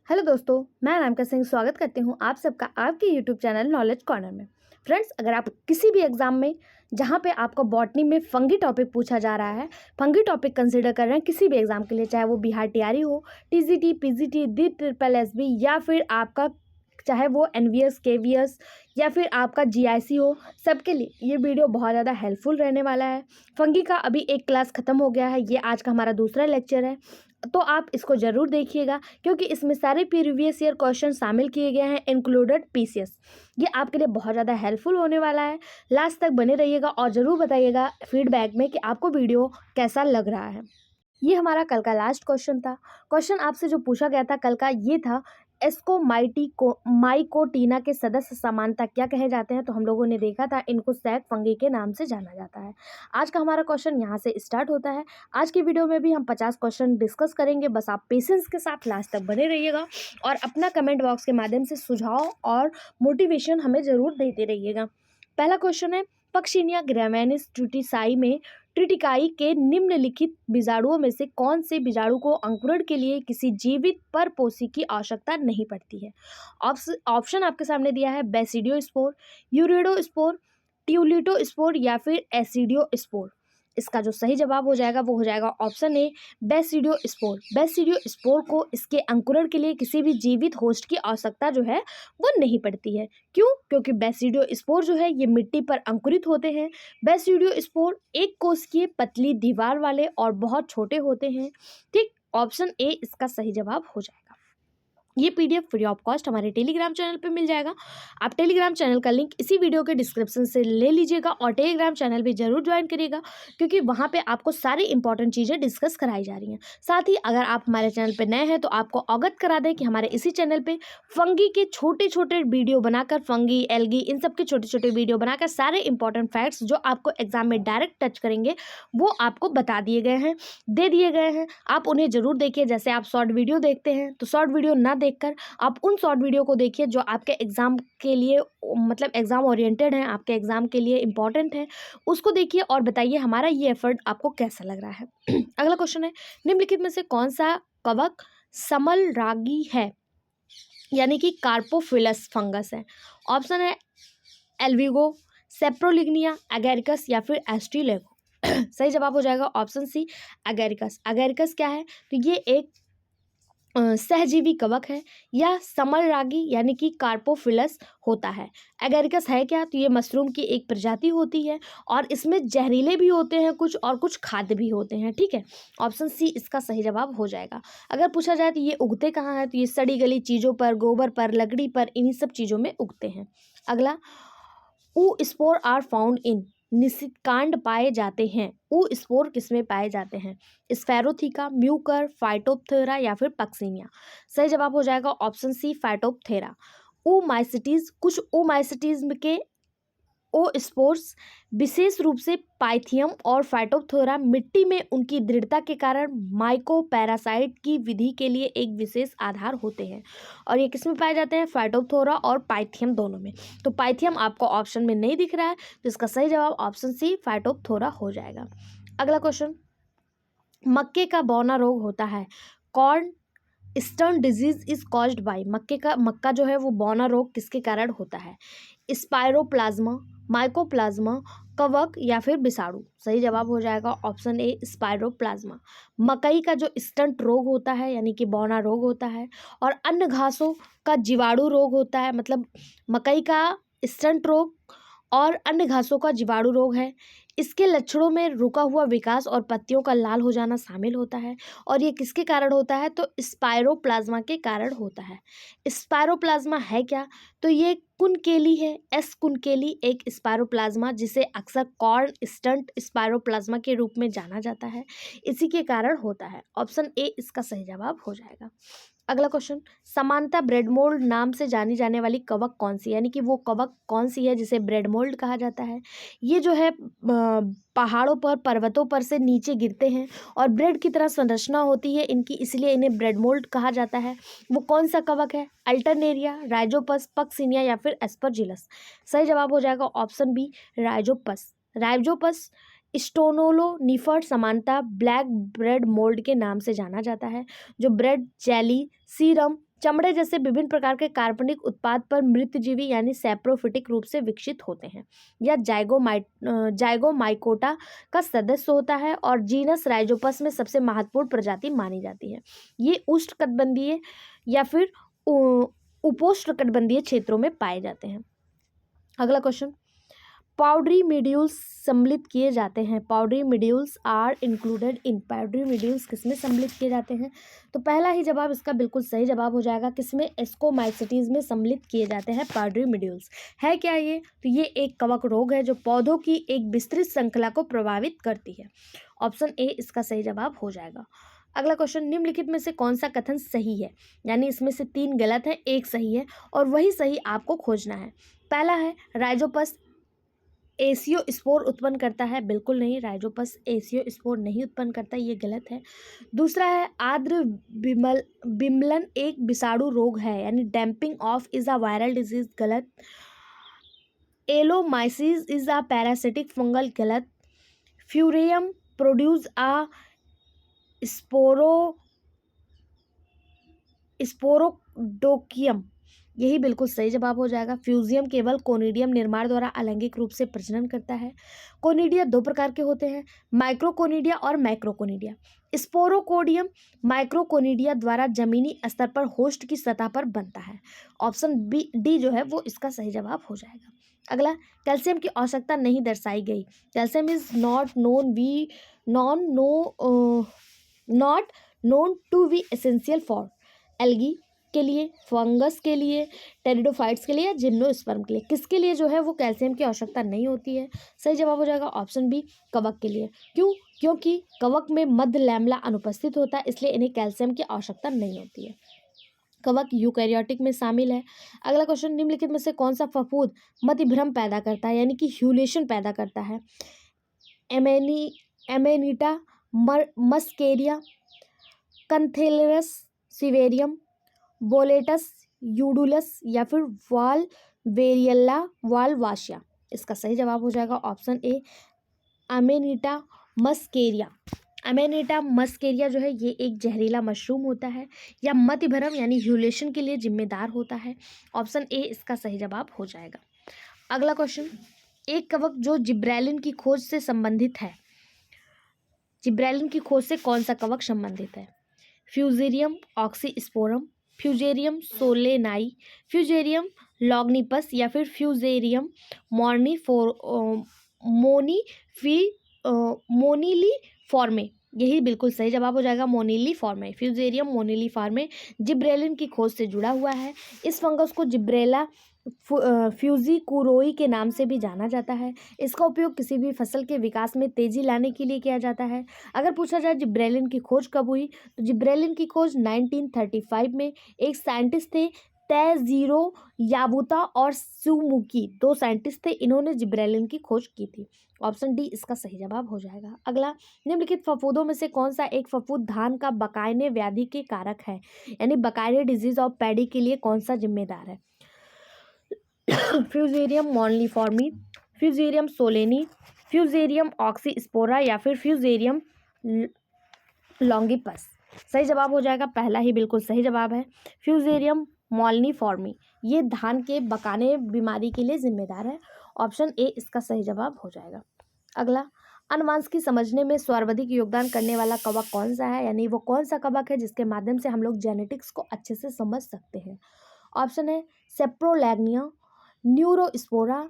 Hello दोस्तों, मैं अनामिका सिंह स्वागत करती हूँ आप सबका आपके यूट्यूब चैनल नॉलेज कॉर्नर में। फ्रेंड्स, अगर आप किसी भी एग्जाम में जहाँ पे आपको बॉटनी में फंगी टॉपिक पूछा जा रहा है, फंगी टॉपिक कंसीडर कर रहे हैं किसी भी एग्जाम के लिए, चाहे वो बिहार टीआरई हो, टीजीटी, पीजीटी, दी ट्रिपल एसबी या फिर आपका चाहे वो एनवीएस, केवीएस या फिर आपका जीआईसी हो, सबके लिए ये वीडियो बहुत ज़्यादा हेल्पफुल रहने वाला है। फंगी का अभी एक क्लास ख़त्म हो गया है, ये आज का हमारा दूसरा लेक्चर है, तो आप इसको ज़रूर देखिएगा क्योंकि इसमें सारे प्रीवियस ईयर क्वेश्चन शामिल किए गए हैं इंक्लूडेड पीसीएस। ये आपके लिए बहुत ज़्यादा हेल्पफुल होने वाला है। लास्ट तक बने रहिएगा और ज़रूर बताइएगा फीडबैक में कि आपको वीडियो कैसा लग रहा है। ये हमारा कल का लास्ट क्वेश्चन था। क्वेश्चन आपसे जो पूछा गया था कल का ये था, माइकोटीना के सदस्य समानता क्या कहे जाते हैं। तो हम लोगों ने देखा था इनको सैक फंगी के नाम से जाना जाता है। आज का हमारा क्वेश्चन यहाँ से स्टार्ट होता है। आज की वीडियो में भी हम 50 क्वेश्चन डिस्कस करेंगे, बस आप पेशेंस के साथ लास्ट तक बने रहिएगा और अपना कमेंट बॉक्स के माध्यम से सुझाव और मोटिवेशन हमें ज़रूर देते रहिएगा। पहला क्वेश्चन है, पक्शिनिया ग्रामिनिस ट्रिटिकाई के निम्नलिखित बीजाणुओं में से कौन से बीजाणु को अंकुरण के लिए किसी जीवित परपोषी की आवश्यकता नहीं पड़ती है। ऑप्शन आपके सामने दिया है, बेसिडियोस्पोर, यूरिडोस्पोर, ट्यूलिटोस्पोर या फिर एसिडियोस्पोर। इसका जो सही जवाब हो जाएगा वो हो जाएगा ऑप्शन ए, बेसिडियोस्पोर। बेसिडियोस्पोर को इसके अंकुरण के लिए किसी भी जीवित होस्ट की आवश्यकता जो है वो नहीं पड़ती है। क्यों? क्योंकि बेसिडियोस्पोर जो है ये मिट्टी पर अंकुरित होते हैं। बेसिडियोस्पोर एक कोशिकीय पतली दीवार वाले और बहुत छोटे होते हैं। ठीक, ऑप्शन ए इसका सही जवाब हो जाएगा। ये पीडीएफ फ्री ऑफ कॉस्ट हमारे टेलीग्राम चैनल पे मिल जाएगा। आप टेलीग्राम चैनल का लिंक इसी वीडियो के डिस्क्रिप्शन से ले लीजिएगा और टेलीग्राम चैनल भी जरूर ज्वाइन करिएगा क्योंकि वहाँ पे आपको सारी इंपॉर्टेंट चीज़ें डिस्कस कराई जा रही हैं। साथ ही अगर आप हमारे चैनल पे नए हैं तो आपको अवगत करा दें कि हमारे इसी चैनल पे फंगी के छोटे छोटे वीडियो बनाकर, फंगी, एल्गी, इन सब के छोटे छोटे वीडियो बनाकर सारे इंपॉर्टेंट फैक्ट्स जो आपको एग्जाम में डायरेक्ट टच करेंगे वो आपको बता दिए गए हैं, दे दिए गए हैं। आप उन्हें जरूर देखिए। जैसे आप शॉर्ट वीडियो देखते हैं तो शॉर्ट वीडियो ना देखकर आप उन शॉर्ट वीडियो को देखिए जो आपके एग्जाम के लिए, मतलब एग्जाम ओरिएंटेड हैं, आपके एग्जाम के लिए इंपॉर्टेंट है, उसको देखिए और बताइए हमारा ये एफर्ट आपको कैसा लग रहा है। अगला क्वेश्चन है, निम्नलिखित में से कौन सा कवक समलरागी है, यानी कि कार्पोफिलस फंगस है। ऑप्शन है एल्विगो, सेप्रोलिग्निया, एगेरिकस या फिर एस्ट्रीलेगो। सही जवाब हो जाएगा ऑप्शन सी, एगेरिकस। एगेरिकस क्या है? तो ये एक सहजीवी कवक है या समलरागी यानी कि कार्पोफिलस होता है। एगेरिकस है क्या? तो ये मशरूम की एक प्रजाति होती है और इसमें जहरीले भी होते हैं कुछ और कुछ खाद्य भी होते हैं। ठीक है, ऑप्शन सी इसका सही जवाब हो जाएगा। अगर पूछा जाए तो ये उगते कहाँ हैं, तो ये सड़ी गली चीज़ों पर, गोबर पर, लकड़ी पर, इन्हीं सब चीज़ों में उगते हैं। अगला, ऊ स्पोर आर फाउंड इन, निषिद्धांड पाए जाते हैं। ऊ स्पोर किसमें पाए जाते हैं? स्फेरोथीका, म्यूकर, फाइटोप्थेरा या फिर पक्सिनिया। सही जवाब हो जाएगा ऑप्शन सी, फाइटोप्थेरा। ओमाइसिटीज, कुछ ओमाइसिटीज के ओ स्पोर्स विशेष रूप से पाइथियम और फाइटोप्थोरा मिट्टी में उनकी दृढ़ता के कारण माइकोपैरासाइट की विधि के लिए एक विशेष आधार होते हैं और ये किसमें पाए जाते हैं? फाइटोप्थोरा और पाइथियम दोनों में। तो पाइथियम आपको ऑप्शन में नहीं दिख रहा है तो इसका सही जवाब ऑप्शन सी, फाइटोप्थोरा हो जाएगा। अगला क्वेश्चन, मक्के का बौना रोग होता है। Corn stunt disease is caused by, मक्का जो है वो बौना रोग किसके कारण होता है? स्पाइरोप्लाज्मा, माइकोप्लाज्मा, कवक या फिर विषाणु। सही जवाब हो जाएगा ऑप्शन ए, स्पाइरोप्लाज्मा। मकई का जो स्टंट रोग होता है यानी कि बौना रोग होता है और अन्य घासों का जीवाणु रोग होता है, मतलब मकई का स्टंट रोग और अन्य घासों का जीवाणु रोग है। इसके लक्षणों में रुका हुआ विकास और पत्तियों का लाल हो जाना शामिल होता है और ये किसके कारण होता है? तो स्पाइरोप्लाज्मा के कारण होता है। स्पाइरोप्लाज्मा है क्या? तो ये कुनकेली है, एस कुनकेली एक स्पाइरोप्लाज्मा जिसे अक्सर कॉर्न स्टंट स्पाइरोप्लाज्मा के रूप में जाना जाता है, इसी के कारण होता है। ऑप्शन ए इसका सही जवाब हो जाएगा। अगला क्वेश्चन, समानता ब्रेड मोल्ड नाम से जानी जाने वाली कवक कौन सी, यानी कि वो कवक कौन सी है जिसे ब्रेड मोल्ड कहा जाता है? ये जो है पहाड़ों पर, पर्वतों पर से नीचे गिरते हैं और ब्रेड की तरह संरचना होती है इनकी, इसलिए इन्हें ब्रेड मोल्ड कहा जाता है। वो कौन सा कवक है? अल्टरनेरिया, राइजोपस, पक्सिनिया या फिर एस्परजिलस। सही जवाब हो जाएगा ऑप्शन बी, राइजोपस। राइजोपस स्टोनोलोनिफर समानता ब्लैक ब्रेड मोल्ड के नाम से जाना जाता है, जो ब्रेड, जेली, सीरम, चमड़े जैसे विभिन्न प्रकार के कार्बनिक उत्पाद पर मृतजीवी यानी सैप्रोफिटिक रूप से विकसित होते हैं, या जाइगोमाइकोटा का सदस्य होता है और जीनस राइजोपस में सबसे महत्वपूर्ण प्रजाति मानी जाती है। ये उष्णकटिबंधीय या फिर उपोष्णकटिबंधीय क्षेत्रों में पाए जाते हैं। अगला क्वेश्चन, पाउडरी मीड्यूल्स सम्मिलित किए जाते हैं। Powdery mildews are included in. Powdery mildews किसमें सम्मिलित किए जाते हैं? तो पहला ही जवाब इसका बिल्कुल सही जवाब हो जाएगा। किसमें? एस्कोमाइसिटीज में सम्मिलित किए जाते हैं पाउडरी मीड्यूल्स। है क्या ये? तो ये एक कवक रोग है जो पौधों की एक विस्तृत श्रृंखला को प्रभावित करती है। ऑप्शन ए इसका सही जवाब हो जाएगा। अगला क्वेश्चन, निम्नलिखित में से कौन सा कथन सही है? यानी इसमें से 3 गलत है, 1 सही है और वही सही आपको खोजना है। पहला है राइजोपस एसियो स्पोर उत्पन्न करता है। बिल्कुल नहीं, राइजोपस एसियो स्पोर नहीं उत्पन्न करता, ये गलत है। दूसरा है आर्द्र विमलन एक विषाणु रोग है, यानी damping off is a viral disease. गलत। एलोमाइसिस इज अ पैरासिटिक फंगल। गलत। फ्यूरियम प्रोड्यूस अ स्पोरोडोकियम, यही बिल्कुल सही जवाब हो जाएगा। फ्यूजियम केवल कोनिडियम निर्माण द्वारा अलैंगिक रूप से प्रजनन करता है। कोनिडिया 2 प्रकार के होते हैं, माइक्रोकोनिडिया और मैक्रोकोनिडिया। स्पोरोकोडियम माइक्रोकोनिडिया द्वारा जमीनी स्तर पर होस्ट की सतह पर बनता है। ऑप्शन डी जो है वो इसका सही जवाब हो जाएगा। अगला, कैल्शियम की आवश्यकता नहीं दर्शाई गई। Calcium is not known to be essential for algae के लिए, फंगस के लिए, टेरिडोफाइट्स के लिए या जिम्नोस्पर्म के लिए। किसके लिए जो है वो कैल्शियम की आवश्यकता नहीं होती है? सही जवाब हो जाएगा ऑप्शन बी, कवक के लिए। क्यों? क्योंकि कवक में मध्य लैमेला अनुपस्थित होता है, इसलिए इन्हें कैल्शियम की आवश्यकता नहीं होती है। कवक यूकैरियोटिक में शामिल है। अगला क्वेश्चन, निम्नलिखित में से कौन सा फफूंद मतिभ्रम पैदा करता है, यानी कि ह्यूलेशन पैदा करता है? एमेनिटा मस्केरिया, कंथेलरस सिवेरियम, बोलेटस यूडुलस या फिर वाल्वेरियल्ला वाल्वाशिया। इसका सही जवाब हो जाएगा ऑप्शन ए, अमेनिटा मस्केरिया। अमेनिटा मस्केरिया जो है ये एक जहरीला मशरूम होता है या मतिभ्रम यानी ह्यूलेशन के लिए जिम्मेदार होता है। ऑप्शन ए इसका सही जवाब हो जाएगा। अगला क्वेश्चन, एक कवक जो जिब्रेलिन की खोज से संबंधित है। जिब्रेलिन की खोज से कौन सा कवक संबंधित है? Fusarium oxysporum, fusarium solani, fusarium लॉग्निपस या फिर फ्यूजेरियम मोनिलीफॉर्मे। यही बिल्कुल सही जवाब हो जाएगा, मोनिलीफॉर्मे। फ्यूजेरियम मोनिलीफॉर्मे जिब्रेलिन की खोज से जुड़ा हुआ है। इस फंगस को जिब्रेला फ्यूजिकुरोई के नाम से भी जाना जाता है। इसका उपयोग किसी भी फसल के विकास में तेजी लाने के लिए किया जाता है। अगर पूछा जाए जिब्रेलिन की खोज कब हुई, तो जिब्रेलिन की खोज 1935 में एक साइंटिस्ट थे, तेजीरो याबुता और सुमुकी, 2 साइंटिस्ट थे, इन्होंने जिब्रेलिन की खोज की थी। ऑप्शन डी इसका सही जवाब हो जाएगा। अगला, निम्नलिखित फफूंदों में से कौन सा एक फफूंद धान का बकायने व्याधि के कारक है, यानी बकायने डिजीज ऑफ पैडी के लिए कौन सा जिम्मेदार है? फ्यूजेरियम मोनिलीफॉर्मी, फ्यूजेरियम सोलेनी, फ्यूजेरियम ऑक्सीस्पोरा या फिर फ्यूजेरियम लॉन्गिपस। सही जवाब हो जाएगा पहला ही बिल्कुल सही जवाब है, फ्यूजेरियम मोनिलीफॉर्मी। ये धान के बकाने बीमारी के लिए जिम्मेदार है। ऑप्शन ए इसका सही जवाब हो जाएगा। अगला, अनुवांशिकी समझने में सर्वाधिक योगदान करने वाला कवक कौन सा है, यानी वो कौन सा कवक है जिसके माध्यम से हम लोग जेनेटिक्स को अच्छे से समझ सकते हैं? ऑप्शन है सेप्रोलैग्निया, न्यूरोस्पोरा,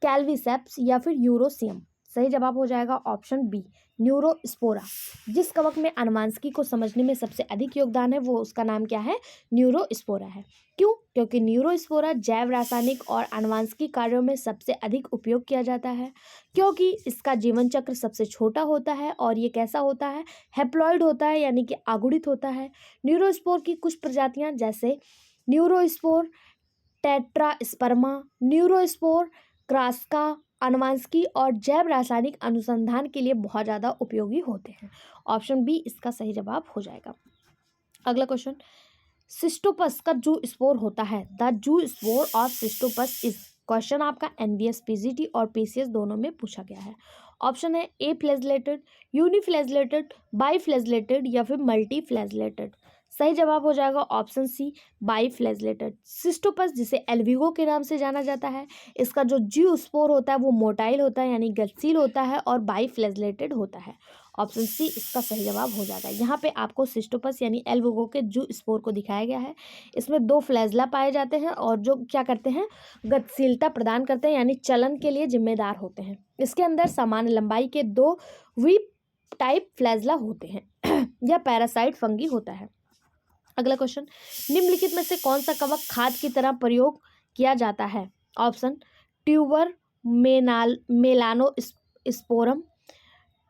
कैल्विसेप्स या फिर यूरोसियम। सही जवाब हो जाएगा ऑप्शन बी, न्यूरोस्पोरा। जिस कवक में अनुवांशिकी को समझने में सबसे अधिक योगदान है वो उसका नाम क्या है? न्यूरोस्पोरा है। क्यों? क्योंकि न्यूरोस्पोरा जैव रासायनिक और अनुवांशिकी कार्यों में सबसे अधिक उपयोग किया जाता है, क्योंकि इसका जीवन चक्र सबसे छोटा होता है और ये कैसा होता है? हैप्लॉइड होता है, यानी कि आगुणित होता है। न्यूरोस्पोर की कुछ प्रजातियां जैसे न्यूरोस्पोर टेट्रास्पर्मा, न्यूरोस्पोर क्रास्का अनुवांशिकी और जैव रासायनिक अनुसंधान के लिए बहुत ज़्यादा उपयोगी होते हैं। ऑप्शन बी इसका सही जवाब हो जाएगा। अगला क्वेश्चन, सिस्टोपस का जू स्पोर होता है। The zoospore of Cystopus is. Question आपका एनवीएस पीजीटी और पीसीएस दोनों में पूछा गया है। ऑप्शन है ए फ्लैजलेटेड, यूनिफ्लैजलेटेड, बाईफ्लैजलेटेड या फिर मल्टीफ्लैजलेटेड। सही जवाब हो जाएगा ऑप्शन सी बाइफ्लैजेलेटेड। सिस्टोपस जिसे एल्विगो के नाम से जाना जाता है, इसका जो जियोस्पोर होता है वो मोटाइल होता है यानी गतिशील होता है और बाइफ्लैजेलेटेड होता है। ऑप्शन सी इसका सही जवाब हो जाएगा। यहाँ पे आपको सिस्टोपस यानी एल्विगो के जियोस्पोर को दिखाया गया है। इसमें 2 फ्लैजला पाए जाते हैं और जो क्या करते हैं, गतिशीलता प्रदान करते हैं यानी चलन के लिए जिम्मेदार होते हैं। इसके अंदर समान लंबाई के 2 वीप टाइप फ्लैजला होते हैं। यह पैरासाइट फंगी होता है। अगला क्वेश्चन, निम्नलिखित में से कौन सा कवक खाद की तरह प्रयोग किया जाता है? ऑप्शन ट्यूबर मेलानोस्पोरम,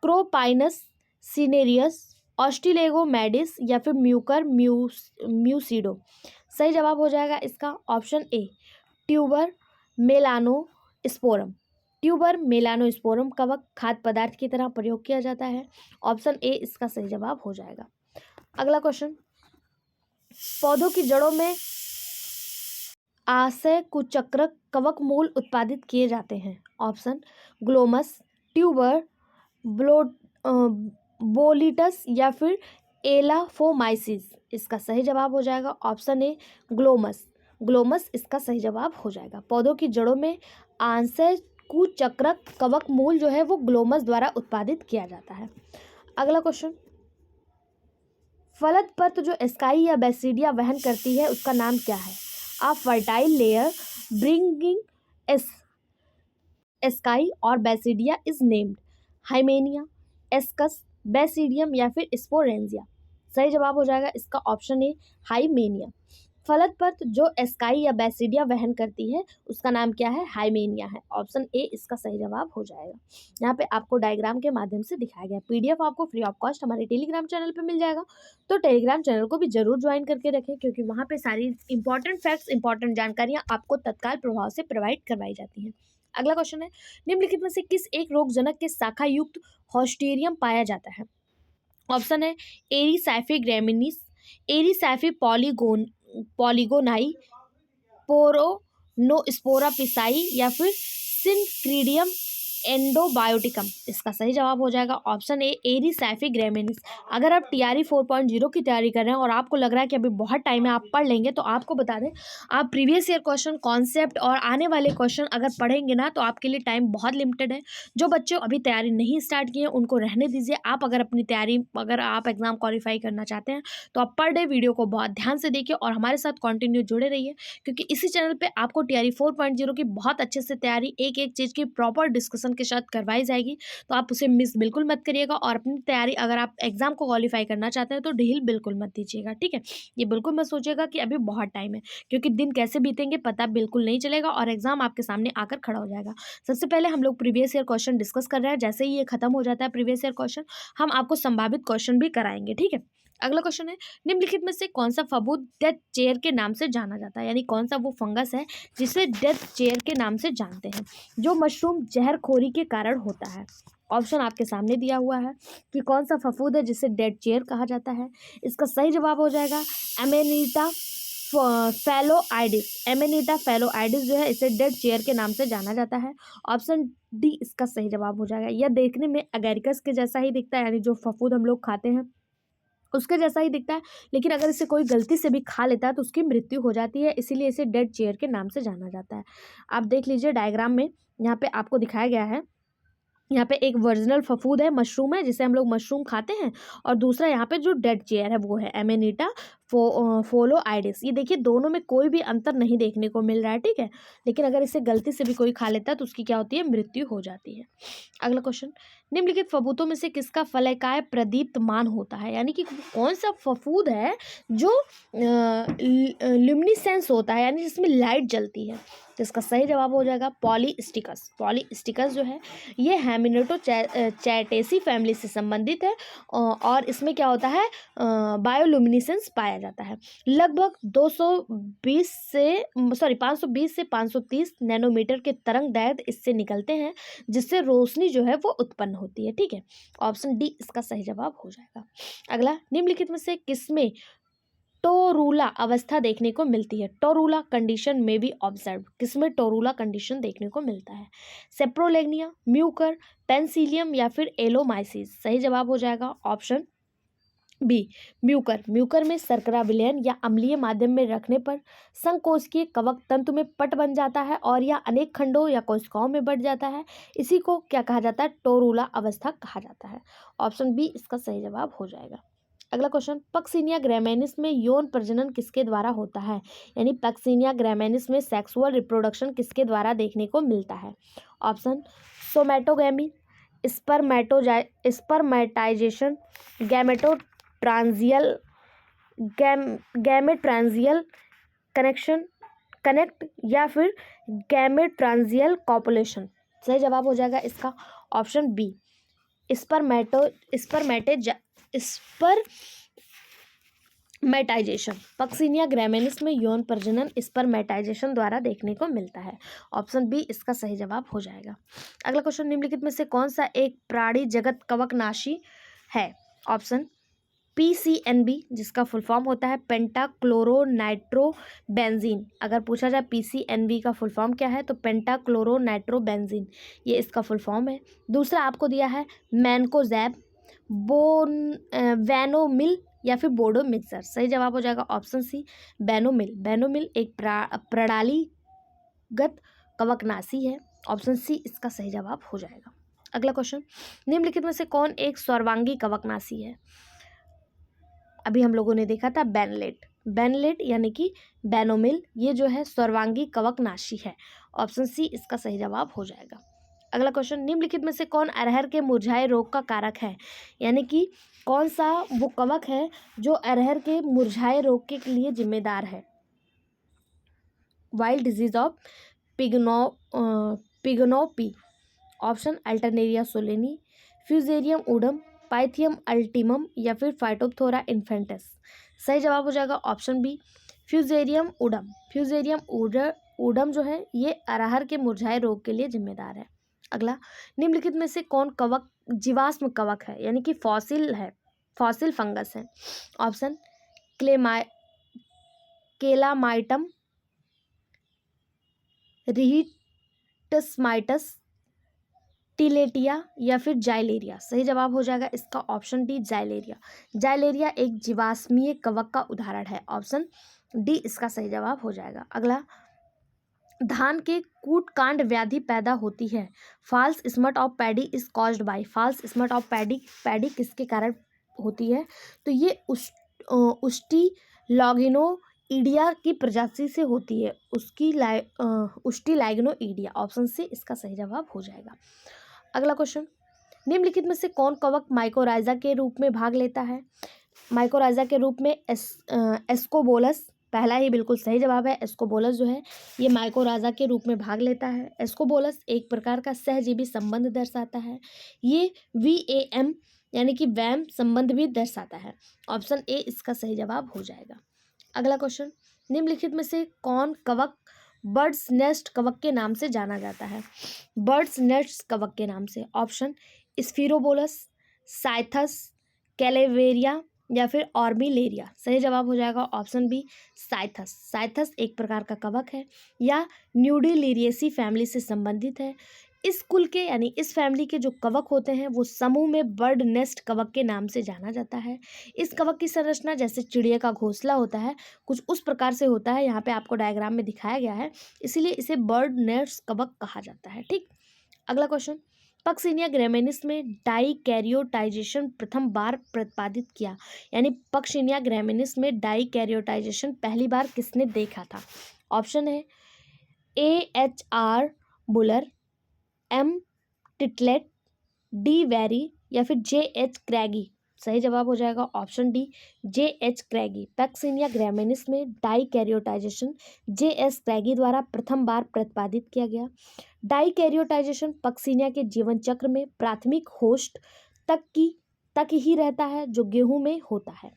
क्रोपाइनस सिनेरियस, ऑस्ट्रिलेगो मैडिस या फिर म्यूकर म्यूसिडो। सही जवाब हो जाएगा इसका ऑप्शन ए ट्यूबर मेलानोस्पोरम। ट्यूबर मेलानोस्पोरम कवक खाद्य पदार्थ की तरह प्रयोग किया जाता है। ऑप्शन ए इसका सही जवाब हो जाएगा। अगला क्वेश्चन, पौधों की जड़ों में आशय कुचक्रक कवक मूल उत्पादित किए जाते हैं। ऑप्शन ग्लोमस, ट्यूबर, बोलिटस या फिर एलाफोमाइसिस। इसका सही जवाब हो जाएगा ऑप्शन ए ग्लोमस। ग्लोमस इसका सही जवाब हो जाएगा। पौधों की जड़ों में आशय कुचक्रक कवक मूल जो है वो ग्लोमस द्वारा उत्पादित किया जाता है। अगला क्वेश्चन, फलद पत्र जो एस्काई या बैसिडिया वहन करती है उसका नाम क्या है? आ फर्टाइल लेयर ब्रिंगिंग एस्काई और बैसिडिया इज नेम्ड हाइमेनिया, एस्कस, बैसिडियम या फिर स्पोरेंजिया। सही जवाब हो जाएगा इसका ऑप्शन ए हाइमेनिया। फलद पत्र जो एस्काई या बैसिडिया वहन करती है उसका नाम क्या है? हाइमेनिया है। ऑप्शन ए इसका सही जवाब हो जाएगा। यहाँ पे आपको डायग्राम के माध्यम से दिखाया गया। पीडीएफ आपको फ्री ऑफ कॉस्ट हमारे टेलीग्राम चैनल पे मिल जाएगा, तो टेलीग्राम चैनल को भी जरूर ज्वाइन करके रखें क्योंकि वहाँ पे सारी इंपॉर्टेंट फैक्ट्स, इंपॉर्टेंट जानकारियाँ आपको तत्काल प्रभाव से प्रोवाइड करवाई जाती हैं। अगला क्वेश्चन है, निम्नलिखित में से किस एक रोगजनक के शाखा युक्त हॉस्टेरियम पाया जाता है? ऑप्शन है एरिसैफी ग्रेमिनिस, एरिसैफी पॉलीगोनाई, पोरोनोस्पोरा पिसाई या फिर सिनक्रीडियम एंडोबायोटिकम। इसका सही जवाब हो जाएगा ऑप्शन ए एरिसैफी ग्रेमिनिस। अगर आप टीआरई 4.0 की तैयारी कर रहे हैं और आपको लग रहा है कि अभी बहुत टाइम है आप पढ़ लेंगे, तो आपको बता दें आप प्रीवियस ईयर क्वेश्चन, कॉन्सेप्ट और आने वाले क्वेश्चन अगर पढ़ेंगे ना तो आपके लिए टाइम बहुत लिमिटेड है। जो बच्चे अभी तैयारी नहीं स्टार्ट किए हैं उनको रहने दीजिए। आप अगर अपनी तैयारी, अगर आप एग्जाम क्वालिफाई करना चाहते हैं तो आप पर डे वीडियो को बहुत ध्यान से देखिए और हमारे साथ कंटिन्यू जुड़े रहिए क्योंकि इसी चैनल पे आपको टीआरई 4.0 की बहुत अच्छे से तैयारी, एक एक चीज़ की प्रॉपर डिस्कशन के साथ करवाई जाएगी, तो आप उसे मिस बिल्कुल मत करिएगा। और अपनी तैयारी, अगर आप एग्जाम को क्वालिफाई करना चाहते हैं तो ढील बिल्कुल मत दीजिएगा, ठीक है। ये बिल्कुल मत सोचिएगा कि अभी बहुत टाइम है, क्योंकि दिन कैसे बीतेंगे पता बिल्कुल नहीं चलेगा और एग्जाम आपके सामने आकर खड़ा हो जाएगा। सबसे पहले हम लोग प्रीवियस ईयर क्वेश्चन डिस्कस कर रहे हैं। जैसे ही ये खत्म हो जाता है प्रीवियस ईयर क्वेश्चन, हम आपको संभावित क्वेश्चन भी कराएंगे, ठीक है। अगला क्वेश्चन है, निम्नलिखित में से कौन सा फफूंद डेथ चेयर के नाम से जाना जाता है? यानी कौन सा वो फंगस है जिसे डेथ चेयर के नाम से जानते हैं, जो मशरूम जहरखोरी के कारण होता है? ऑप्शन आपके सामने दिया हुआ है कि कौन सा फफूंद है जिसे डेथ चेयर कहा जाता है। इसका सही जवाब हो जाएगा एमेनिटा फैलोआइडिस। एमेनिटा फैलोआइडिस जो है इसे डेड चेयर के नाम से जाना जाता है। ऑप्शन डी इसका सही जवाब हो जाएगा। यह देखने में अगेरिकस के जैसा ही दिखता है, यानी जो फफूंद हम लोग खाते हैं उसके जैसा ही दिखता है, लेकिन अगर इसे कोई गलती से भी खा लेता है तो उसकी मृत्यु हो जाती है, इसीलिए इसे डेड चेयर के नाम से जाना जाता है। आप देख लीजिए डायग्राम में, यहाँ पे आपको दिखाया गया है। यहाँ पे एक वर्जिनल फफूंद है, मशरूम है जिसे हम लोग मशरूम खाते हैं, और दूसरा यहाँ पे जो डेड चेयर है वो है एमेनिटा फैलोआइडिस। ये देखिए दोनों में कोई भी अंतर नहीं देखने को मिल रहा है, ठीक है। लेकिन अगर इसे गलती से भी कोई खा लेता है तो उसकी क्या होती है? मृत्यु हो जाती है। अगला क्वेश्चन, निम्नलिखित फफूंदों में से किसका फलकाय प्रदीप्तमान होता है? यानी कि कौन सा फफूंद है जो ल्यूमिनिसेंस होता है, यानी जिसमें लाइट जलती है? तो इसका सही जवाब हो जाएगा पॉलीस्टिकस। पॉलीस्टिकस जो है ये हेमिनेटो चैटेसी फैमिली से संबंधित है और इसमें क्या होता है? बायोल्यूमिनेसेंस पाया जाता है। लगभग 520 से 530 नैनोमीटर के तरंग दैर्ध्य इससे निकलते हैं, जिससे रोशनी जो है वो उत्पन्न होती है, ठीक है। ऑप्शन डी इसका सही जवाब हो जाएगा। अगला, निम्नलिखित में से किसमें टोरूला अवस्था देखने को मिलती है? टोरूला कंडीशन में भी ऑब्जर्व। किसमें टोरूला कंडीशन देखने को मिलता है? सेप्रोलेग्निया, म्यूकर, पेंसिलियम या फिर एलोमाइसिस। सही जवाब हो जाएगा ऑप्शन बी, म्यूकर। म्यूकर में शर्करा विलयन या अम्लीय माध्यम में रखने पर संकोचकीय कवक तंतु में पट बन जाता है और यह अनेक खंडों या कोशिकाओं में बढ़ जाता है। इसी को क्या कहा जाता है? टोरूला अवस्था कहा जाता है। ऑप्शन बी इसका सही जवाब हो जाएगा। अगला क्वेश्चन, पक्सिनिया ग्रामिनीस में यौन प्रजनन किसके द्वारा होता है? यानी पक्सिनिया ग्रामिनीस में सेक्सुअल रिप्रोडक्शन किसके द्वारा देखने को मिलता है? ऑप्शन सोमैटोगैमी, स्पर्मेटाइजेशन, गैमेटोट्रांजियल गैमेट्रांजियल कनेक्ट या फिर गैमेट्रांजियल कॉपुलेशन। सही जवाब हो जाएगा इसका ऑप्शन बी, स्पर्मेटाइजेशन। पक्सिनिया ग्रामिनीस में यौन प्रजनन स्पर्मेटाइजेशन द्वारा देखने को मिलता है। ऑप्शन बी इसका सही जवाब हो जाएगा। अगला क्वेश्चन, निम्नलिखित में से कौन सा एक प्राणी जगत कवकनाशी है? ऑप्शन PCNB, जिसका फुल फॉर्म होता है पेंटाक्लोरोनाइट्रोबेंजीन। अगर पूछा जाए PCNB का फुल फॉर्म क्या है तो पेंटाक्लोरोनाइट्रोबेंजीन, ये इसका फुल फॉर्म है। दूसरा आपको दिया है मैनकोजैब, वैनोमिल या फिर बोडो मिक्सर। सही जवाब हो जाएगा ऑप्शन सी, बैनोमिल। बैनोमिल एक प्रणालीगत कवकनाशी है। ऑप्शन सी इसका सही जवाब हो जाएगा। अगला क्वेश्चन, निम्नलिखित में से कौन एक सर्वांगी कवकनाशी है? अभी हम लोगों ने देखा था बेनलेट यानी कि बैनोमिल, ये जो है सर्वांगी कवकनाशी है। ऑप्शन सी इसका सही जवाब हो जाएगा। अगला क्वेश्चन, निम्नलिखित में से कौन अरहर के मुरझाए रोग का कारक है? यानी कि कौन सा वो कवक है जो अरहर के मुरझाए रोग के लिए जिम्मेदार है? Wilt disease of pigeonpea. Option Alternaria solani, Fusarium udum, Pythium ultimum या फिर फाइटोप्थोरा इन्फेंटस। सही जवाब हो जाएगा option B, Fusarium udum. Fusarium udum जो है ये अरहर के मुरझाए रोग के लिए जिम्मेदार है। अगला, निम्नलिखित में से कौन कवक जीवाश्म कवक है? यानी कि फॉसिल फंगस है। ऑप्शन केलामाइटम, रिहिटस्माइटस, टिलेटिया या फिर जाइलेरिया। सही जवाब हो जाएगा इसका ऑप्शन डी, जाइलेरिया। जाइलेरिया एक जीवाश्मीय कवक का उदाहरण है। ऑप्शन डी इसका सही जवाब हो जाएगा। अगला, धान के कूट कांड व्याधि पैदा होती है। False smut of paddy is caused by. False smut of paddy किसके कारण होती है? तो ये उष्टी लॉगिनोइडिया की प्रजाति से होती है। उष्टी लॉगिनोइडिया। ऑप्शन सी इसका सही जवाब हो जाएगा। अगला क्वेश्चन, निम्नलिखित में से कौन कवक माइकोराइजा के रूप में भाग लेता है? माइकोराइजा के रूप में एस्कोबोलस, पहला ही बिल्कुल सही जवाब है। एस्कोबोलस जो है ये माइकोराइजा के रूप में भाग लेता है। एस्कोबोलस एक प्रकार का सहजीवी संबंध दर्शाता है। ये VAM यानी कि वैम संबंध भी दर्शाता है। ऑप्शन ए इसका सही जवाब हो जाएगा। अगला क्वेश्चन, निम्नलिखित में से कौन कवक बर्ड्स नेस्ट कवक के नाम से जाना जाता है? बर्ड्स नेस्ट कवक के नाम से। ऑप्शन स्फीरोबोलस, साइथस, कैलेवेरिया या फिर ऑर्बिलेरिया। सही जवाब हो जाएगा ऑप्शन बी, साइथस। साइथस एक प्रकार का कवक है या न्यूडिलिरियेसी फैमिली से संबंधित है। इस कुल के यानी इस फैमिली के जो कवक होते हैं वो समूह में बर्ड नेस्ट कवक के नाम से जाना जाता है। इस कवक की संरचना जैसे चिड़िया का घोंसला होता है कुछ उस प्रकार से होता है। यहाँ पे आपको डायग्राम में दिखाया गया है, इसीलिए इसे बर्ड नेस्ट कवक कहा जाता है। ठीक, अगला क्वेश्चन, पक्सिनिया ग्रामिनीस में डाइकैरियोटाइजेशन प्रथम बार प्रतिपादित किया। यानी पक्सिनिया ग्रामिनीस में डाइकैरियोटाइजेशन पहली बार किसने देखा था? ऑप्शन है AHR बुलर, M टिटलेट, D वेरी या फिर JH क्रैगी। सही जवाब हो जाएगा option D, JH Craigie. Puccinia graminis में डाइकैरियोटाइजेशन JS क्रैगी द्वारा प्रथम बार प्रतिपादित किया गया। डाइकैरियोटाइजेशन पक्सिनिया के जीवन चक्र में प्राथमिक होस्ट तक ही रहता है जो गेहूं में होता है।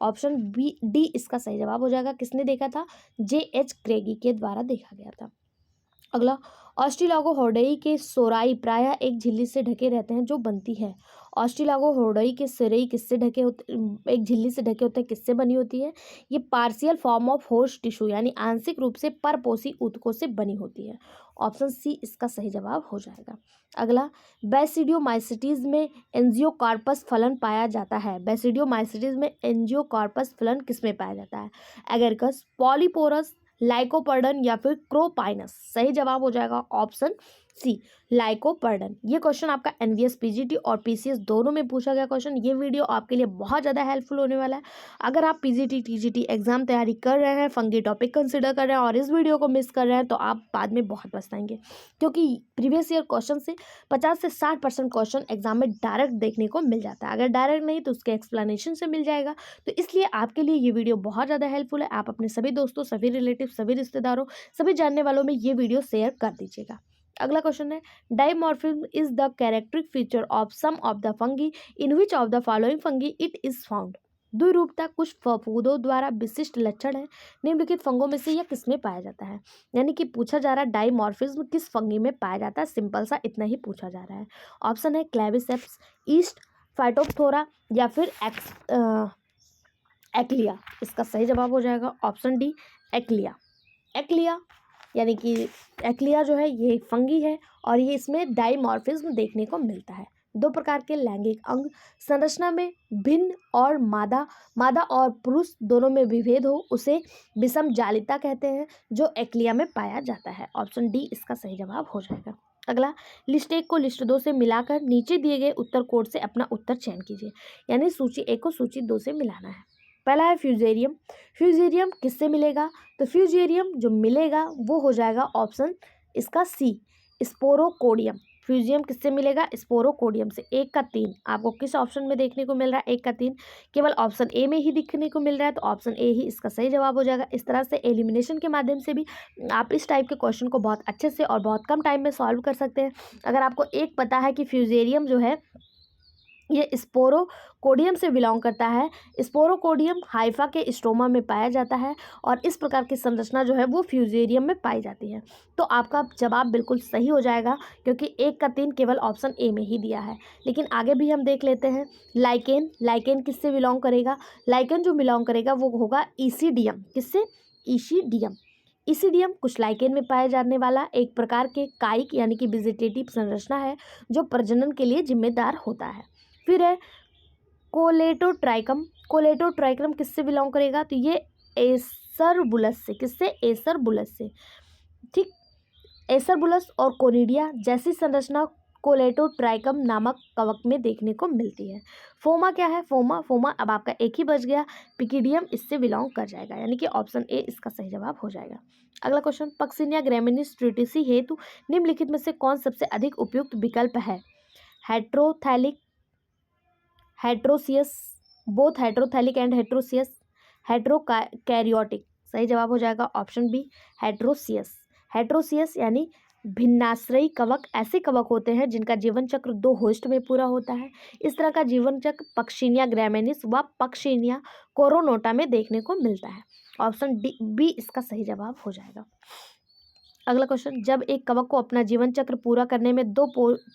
ऑप्शन डी इसका सही जवाब हो जाएगा। किसने देखा था? JH क्रैगी के द्वारा देखा गया था। अगला, ऑस्ट्रेलागोहॉर्डेई के सोराई प्रायः एक झिल्ली से ढके रहते हैं जो बनती है। ऑस्ट्रिलागो होर्डई के सिरई किससे ढके होते, एक झिल्ली से ढके होते हैं, किससे बनी होती है? ये partial form of host tissue यानी आंशिक रूप से परपोषी ऊतकों से बनी होती है। ऑप्शन सी इसका सही जवाब हो जाएगा। अगला, बैसिडियोमाइसिटीज में एंजियोकार्पस फलन पाया जाता है। बैसिडियोमाइसिटीज में एंजियोकार्पस फलन किसमें पाया जाता है? एगेरिकस, पॉलीपोरस, लाइकोपर्डन या फिर क्रोपाइनस। सही जवाब हो जाएगा ऑप्शन सी, लाइकोपर्डन। ये क्वेश्चन आपका एनवीएस पीजीटी और पीसीएस दोनों में पूछा गया क्वेश्चन। ये वीडियो आपके लिए बहुत ज़्यादा हेल्पफुल होने वाला है। अगर आप पीजीटी टीजीटी एग्जाम तैयारी कर रहे हैं, फंगी टॉपिक कंसिडर कर रहे हैं और इस वीडियो को मिस कर रहे हैं, तो आप बाद में बहुत पछताएंगे, क्योंकि प्रीवियस ईयर क्वेश्चन से 50 से 60% क्वेश्चन एग्जाम में डायरेक्ट देखने को मिल जाता है। अगर डायरेक्ट नहीं तो उसके एक्सप्लेनेशन से मिल जाएगा। तो इसलिए आपके लिए ये वीडियो बहुत ज़्यादा हेल्पफुल है। आप अपने सभी दोस्तों, सभी रिलेटिव, सभी रिश्तेदारों, सभी जानने वालों में ये वीडियो शेयर कर दीजिएगा। अगला क्वेश्चन है, dimorphism is the characteristic feature of some of the fungi in which of the following fungi it is found. द्विरूपता कुछ फफूंदों द्वारा विशिष्ट लक्षण है, निम्नलिखित फंगों में से यह किसमें पाया जाता है? यानी कि पूछा जा रहा है डाइमॉर्फिज्म किस फंगी में पाया जाता है, सिंपल सा इतना ही पूछा जा रहा है। ऑप्शन है क्लेविसेप्स, ईस्ट, फाइटोप्थोरा या फिर एक्लिया। इसका सही जवाब हो जाएगा ऑप्शन डी, एक्लिया। एक्लिया यानी कि एक्लिया जो है ये फंगी है और ये इसमें डाइमॉर्फिज्म देखने को मिलता है। दो प्रकार के लैंगिक अंग संरचना में भिन्न और मादा और पुरुष दोनों में विभेद हो उसे विषम जालिता कहते हैं, जो एक्लिया में पाया जाता है। ऑप्शन डी इसका सही जवाब हो जाएगा। अगला, लिस्ट 1 को लिस्ट 2 से मिलाकर नीचे दिए गए उत्तर कोड से अपना उत्तर चयन कीजिए। यानी सूची 1 को सूची 2 से मिलाना है। पहला है फ्यूजेरियम। फ्यूजेरियम किससे मिलेगा? तो फ्यूजेरियम जो मिलेगा वो हो जाएगा ऑप्शन इसका सी, स्पोरोकोडियम। फ्यूजियम किससे मिलेगा? स्पोरोकोडियम से। 1 का 3 आपको किस ऑप्शन में देखने को मिल रहा है? 1 का 3 केवल ऑप्शन ए में ही दिखने को मिल रहा है, तो ऑप्शन ए ही इसका सही जवाब हो जाएगा। इस तरह से एलिमिनेशन के माध्यम से भी आप इस टाइप के क्वेश्चन को बहुत अच्छे से और बहुत कम टाइम में सॉल्व कर सकते हैं। अगर आपको एक पता है कि फ्यूजेरियम जो है ये स्पोरोकोडियम से बिलोंग करता है, स्पोरोकोडियम हाइफा के स्ट्रोमा में पाया जाता है और इस प्रकार की संरचना जो है वो फ्यूजेरियम में पाई जाती है। तो आपका जवाब बिल्कुल सही हो जाएगा, क्योंकि 1 का 3 केवल ऑप्शन ए में ही दिया है। लेकिन आगे भी हम देख लेते हैं। लाइकेन, लाइकेन किससे बिलोंग करेगा? लाइकेन जो बिलोंग करेगा वो होगा ईसीडियम। किससे? ईसीडियम। ईसीडियम कुछ लाइकेन में पाए जाने वाला एक प्रकार के कायिक यानी कि वेजिटेटिव संरचना है जो प्रजनन के लिए जिम्मेदार होता है। फिर है कोलेटोट्राइकम। कोलेटोट्राइकम किससे बिलोंग करेगा? तो ये एसरबुलस से। किससे? एसरबुलस से। ठीक, एसरबुलस और कोनिडिया जैसी संरचना कोलेटोट्राइकम नामक कवक में देखने को मिलती है। फोमा क्या है? फोमा अब आपका एक ही बच गया, पिकिडियम इससे बिलोंग कर जाएगा, यानी कि ऑप्शन ए इसका सही जवाब हो जाएगा। अगला क्वेश्चन, पक्सिनिया ग्रामिनीस ट्रीटिसी हेतु निम्नलिखित में से कौन सबसे अधिक उपयुक्त विकल्प है? Heterothallic, heteroecious, both heterothallic and heteroecious, heterokaryotic. सही जवाब हो जाएगा ऑप्शन बी, हेट्रोसियस। हेट्रोसियस यानी भिन्नाश्रयी कवक ऐसे कवक होते हैं जिनका जीवन चक्र 2 होस्ट में पूरा होता है। इस तरह का जीवन चक्र पक्सिनिया ग्रामिनीस व पक्सिनिया कोरोनोटा में देखने को मिलता है। ऑप्शन डी बी इसका सही जवाब हो जाएगा। अगला क्वेश्चन, जब एक कवक को अपना जीवन चक्र पूरा करने में 2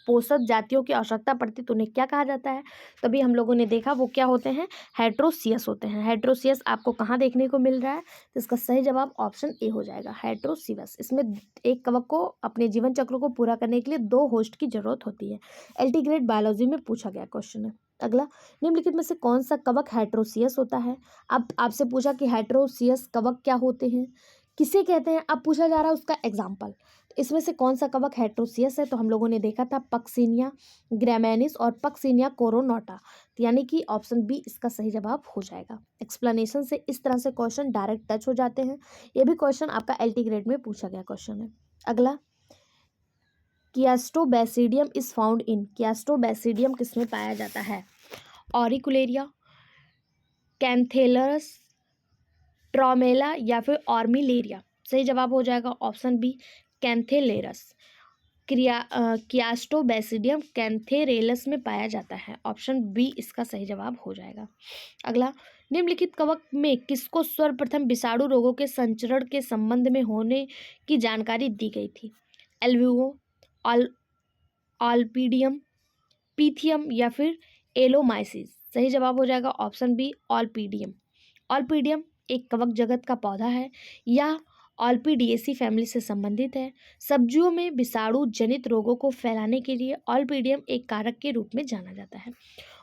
पोषक जातियों की आवश्यकता पड़ती तो उन्हें क्या कहा जाता है? तभी हम लोगों ने देखा वो क्या होते हैं? हेट्रोसियस होते हैं। हेट्रोसियस आपको कहाँ देखने को मिल रहा है? तो इसका सही जवाब ऑप्शन ए हो जाएगा, हेट्रोसियस। इसमें एक कवक को अपने जीवन चक्र को पूरा करने के लिए 2 होस्ट की जरूरत होती है। एल्टीग्रेड बायोलॉजी में पूछा गया क्वेश्चन है। अगला, निम्नलिखित में से कौन सा कवक हेट्रोसियस होता है? अब आपसे पूछा कि हेट्रोसियस कवक क्या होते हैं, किसे कहते हैं, अब पूछा जा रहा है उसका एग्जाम्पल। तो इसमें से कौन सा कवक हेट्रोसियस है? तो हम लोगों ने देखा था पक्सिनिया ग्रामिनीस और पक्सिनिया कोरोनोटा, यानी कि ऑप्शन बी इसका सही जवाब हो जाएगा। एक्सप्लेनेशन से इस तरह से क्वेश्चन डायरेक्ट टच हो जाते हैं। ये भी क्वेश्चन आपका एलटी ग्रेड में पूछा गया क्वेश्चन है। अगला, कियास्टोबैसिडियम इज फाउंड इन। कियास्टोबैसिडियम किसमें पाया जाता है? ऑरिकुलेरिया, कैंथेलरस, ट्रोमेला या फिर ऑर्मिलेरिया। सही जवाब हो जाएगा ऑप्शन बी, कैंथेलेरस। कियास्टोबैसिडियम कैंथेरेलस में पाया जाता है। ऑप्शन बी इसका सही जवाब हो जाएगा। अगला, निम्नलिखित कवक में किसको सर्वप्रथम विषाणु रोगों के संचरण के संबंध में होने की जानकारी दी गई थी? एल्ब्यूओ, ऑल्पीडियम, पीथियम या फिर एलोमाइसिस? सही जवाब हो जाएगा ऑप्शन बी ऑलपीडियम। ऑलपीडियम एक कवक जगत का पौधा है या ऑल्पिडिएसी फैमिली से संबंधित है। सब्जियों में विषाणु जनित रोगों को फैलाने के लिए ऑल्पिडियम एक कारक के रूप में जाना जाता है।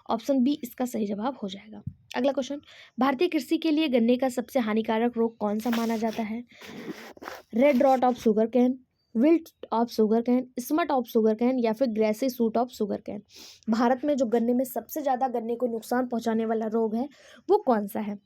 ऑप्शन बी इसका सही जवाब हो जाएगा। अगला क्वेश्चन, भारतीय कृषि के लिए गन्ने का सबसे हानिकारक रोग कौन सा माना जाता है? Red rot of sugarcane, wilt of sugarcane, smut of sugarcane या फिर grassy shoot of sugarcane? Bharat में जो गन्ने में सबसे ज़्यादा गन्ने को नुकसान पहुंचाने वाला रोग है वो कौन सा है?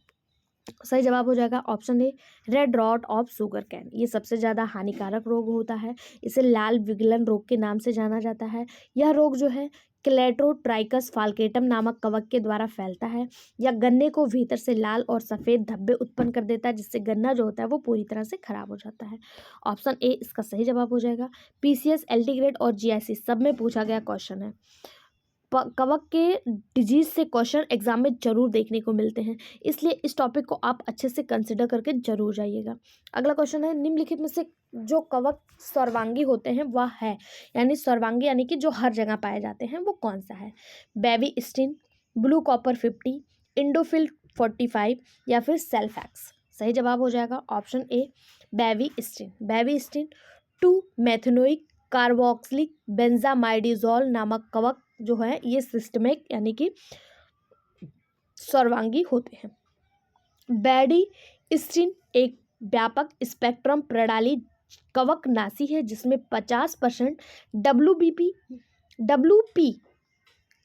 सही जवाब हो जाएगा option A red rot of sugarcane. ये सबसे ज़्यादा हानिकारक रोग होता है। इसे लाल विगलन रोग के नाम से जाना जाता है। यह रोग जो है क्लेटोट्राइकस फाल्केटम नामक कवक के द्वारा फैलता है या गन्ने को भीतर से लाल और सफ़ेद धब्बे उत्पन्न कर देता है, जिससे गन्ना जो होता है वो पूरी तरह से खराब हो जाता है। ऑप्शन ए इसका सही जवाब हो जाएगा। पीसीएस, एल्टीग्रेड और जीआईसी सब में पूछा गया क्वेश्चन है। कवक के डिजीज से क्वेश्चन एग्जाम में जरूर देखने को मिलते हैं, इसलिए इस टॉपिक को आप अच्छे से कंसिडर करके जरूर जाइएगा। अगला क्वेश्चन है, निम्नलिखित में से जो कवक सर्वांगी होते हैं वह है, यानी सर्वांगी यानी कि जो हर जगह पाए जाते हैं वो कौन सा है? Bavistin, blue copper 50, Indofil 45 या फिर सेल्फैक्स? सही जवाब हो जाएगा option A Bavistin. Bavistin 2 methanoic carboxylic benzimidazole नामक कवक जो है ये सिस्टमिक यानी कि सर्वांगी होते हैं। बेडी स्टिन एक व्यापक स्पेक्ट्रम प्रणाली कवकनाशी है जिसमें 50% डब्ल्यूपी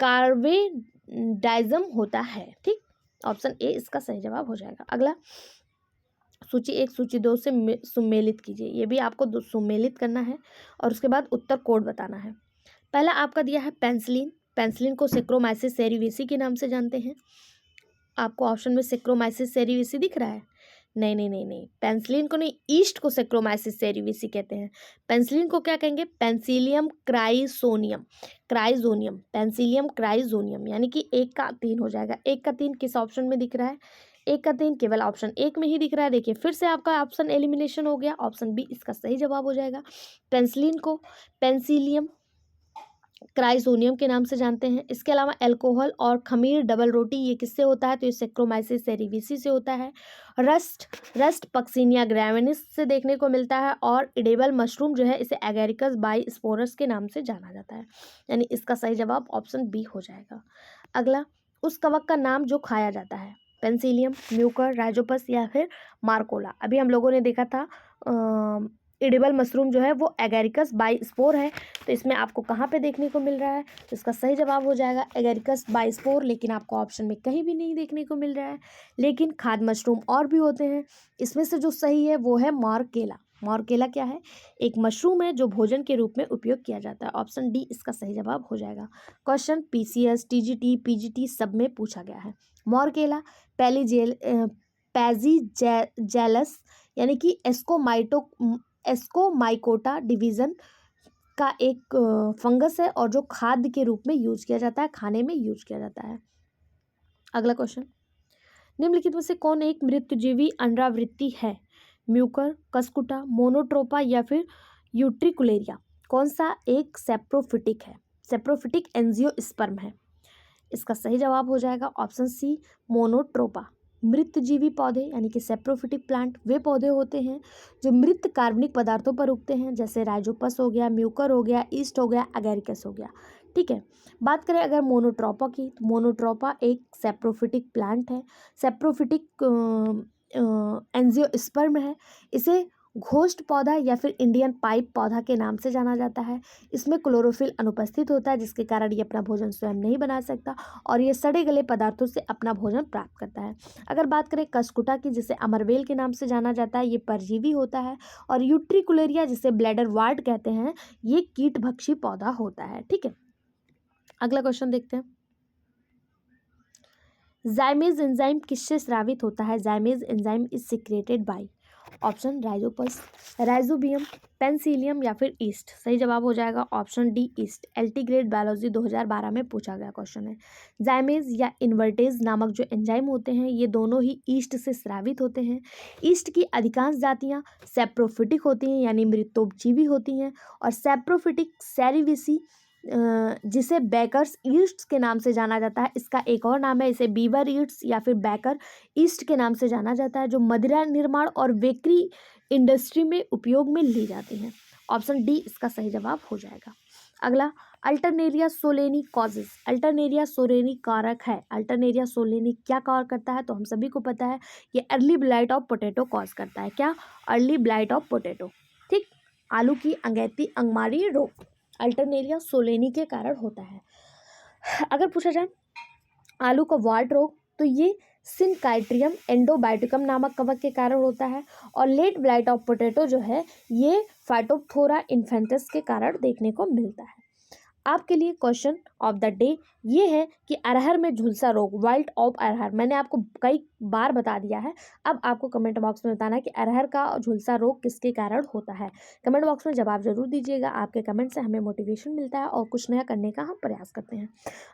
कार्बेडाइजम होता है। ठीक, ऑप्शन ए इसका सही जवाब हो जाएगा। अगला, सूची 1 सूची 2 से सुमेलित कीजिए। ये भी आपको सुमेलित करना है और उसके बाद उत्तर कोड बताना है। पहला आपका दिया है पेंसिलिन। पेंसिलिन को सेक्रोमाइसिस सेरिवेसी के नाम से जानते हैं। आपको ऑप्शन में सेक्रोमाइसिस सेरिवेसी दिख रहा है? नहीं नहीं नहीं नहीं, पेंसिलिन को नहीं, ईस्ट को सेक्रोमाइसिस सेरिवेसी कहते हैं। पेंसिलिन को क्या कहेंगे? पेंसिलियम क्राइसोनियम, क्राइजोनियम, पेंसिलियम क्राइजोनियम, यानी कि 1 का 3 हो जाएगा। 1 का 3 किस ऑप्शन में दिख रहा है? 1 का 3 केवल ऑप्शन 1 में ही दिख रहा है। देखिए फिर से आपका ऑप्शन एलिमिनेशन हो गया। ऑप्शन बी इसका सही जवाब हो जाएगा। पेंसिलिन को पेंसिलियम क्राइसोनियम के नाम से जानते हैं। इसके अलावा अल्कोहल और खमीर डबल रोटी ये किससे होता है? तो ये सेक्रोमाइसिस सेरिवेसी से होता है। रस्ट पक्सिनिया ग्रेविनिस से देखने को मिलता है और इडेबल मशरूम जो है इसे एगेरिकस बाइस्पोरस के नाम से जाना जाता है, यानी इसका सही जवाब ऑप्शन बी हो जाएगा। अगला, उस कवक का नाम जो खाया जाता है? पेंसिलियम, म्यूकर, राइजोपस या फिर मार्कोला? अभी हम लोगों ने देखा था इडिबल मशरूम जो है वो एगेरिकस बाइस्पोर है, तो इसमें आपको कहाँ पे देखने को मिल रहा है? तो इसका सही जवाब हो जाएगा एगेरिकस बाइस्पोर, लेकिन आपको ऑप्शन में कहीं भी नहीं देखने को मिल रहा है। लेकिन खाद्य मशरूम और भी होते हैं, इसमें से जो सही है वो है मॉर्केला। मॉर्केला क्या है? एक मशरूम है जो भोजन के रूप में उपयोग किया जाता है। ऑप्शन डी इसका सही जवाब हो जाएगा। क्वेश्चन पीसीएस, टीजीटी, पीजीटी सब में पूछा गया है। मॉर्केला पैजीजेलस यानी कि एस्कोमाइकोटा डिवीजन का एक फंगस है और जो खाद्य के रूप में यूज किया जाता है, खाने में यूज किया जाता है। अगला क्वेश्चन, निम्नलिखित में से कौन एक मृत्युजीवी अंडावृत्ति है? म्यूकर, कस्कुटा, मोनोट्रोपा या फिर यूट्रिकुलेरिया? कौन सा एक सेप्रोफिटिक है? सेप्रोफिटिक एंजियोस्पर्म है। इसका सही जवाब हो जाएगा ऑप्शन सी मोनोट्रोपा। मृतजीवी पौधे यानी कि सेप्रोफिटिक प्लांट वे पौधे होते हैं जो मृत कार्बनिक पदार्थों पर उगते हैं, जैसे राइजोपस हो गया, म्यूकर हो गया, ईस्ट हो गया, एगेरिकस हो गया। ठीक है, बात करें अगर मोनोट्रोपा की, तो मोनोट्रोपा एक सेप्रोफिटिक प्लांट है, सेप्रोफिटिक एंजियोस्पर्म है। इसे घोस्ट पौधा या फिर इंडियन पाइप पौधा के नाम से जाना जाता है। इसमें क्लोरोफिल अनुपस्थित होता है, जिसके कारण ये अपना भोजन स्वयं नहीं बना सकता और ये सड़े गले पदार्थों से अपना भोजन प्राप्त करता है। अगर बात करें कस्कुटा की, जिसे अमरवेल के नाम से जाना जाता है, ये परजीवी होता है। और यूट्रिकुलेरिया जिसे ब्लैडर वार्ड कहते हैं, ये कीटभक्षी पौधा होता है। ठीक है, अगला क्वेश्चन देखते हैं। जाइमेज एंजाइम किससे स्रावित होता है? जाइमेज enzyme is secreted by? Option Rhizopus, rhizobium, penicillium या फिर ईस्ट? सही जवाब हो जाएगा ऑप्शन डी ईस्ट। एल्टीग्रेड बायोलॉजी 2012 में पूछा गया क्वेश्चन है। जाइमेज या इन्वर्टेज नामक जो एंजाइम होते हैं ये दोनों ही ईस्ट से स्रावित होते हैं। ईस्ट की अधिकांश जातियां सेप्रोफिटिक होती हैं यानी मृतोपजीवी होती हैं और सेप्रोफिटिक सेरिवेसी जिसे बेकर्स ईस्ट के नाम से जाना जाता है। इसका एक और नाम है, इसे बीवर ईट्स या फिर बेकर ईस्ट के नाम से जाना जाता है, जो मदिरा निर्माण और बेकरी इंडस्ट्री में उपयोग में ली जाती हैं। ऑप्शन डी इसका सही जवाब हो जाएगा। अगला, अल्टरनेरिया सोलेनी कॉजेज। अल्टरनेरिया सोलेनी कारक है। अल्टरनेरिया सोलेनी क्या कार्य करता है? तो हम सभी को पता है, ये early blight of potato cause करता है। क्या? Early blight of potato. ठीक, आलू की अंगैती अंगमारी रोग अल्टरनेरिया सोलेनी के कारण होता है। अगर पूछा जाए आलू का वार्ट रोग, तो ये सिनकाइट्रियम एंडोबायोटिकम नामक कवक के कारण होता है। और लेट ब्लाइट ऑफ पोटैटो जो है, ये फाइटोप्थोरा इन्फेंटस के कारण देखने को मिलता है। आपके लिए क्वेश्चन ऑफ द डे ये है कि अरहर में झुलसा रोग, वाइल्ट ऑफ अरहर, मैंने आपको कई बार बता दिया है। अब आपको कमेंट बॉक्स में बताना है कि अरहर का झुलसा रोग किसके कारण होता है। कमेंट बॉक्स में जवाब जरूर दीजिएगा। आपके कमेंट से हमें मोटिवेशन मिलता है और कुछ नया करने का हम प्रयास करते हैं।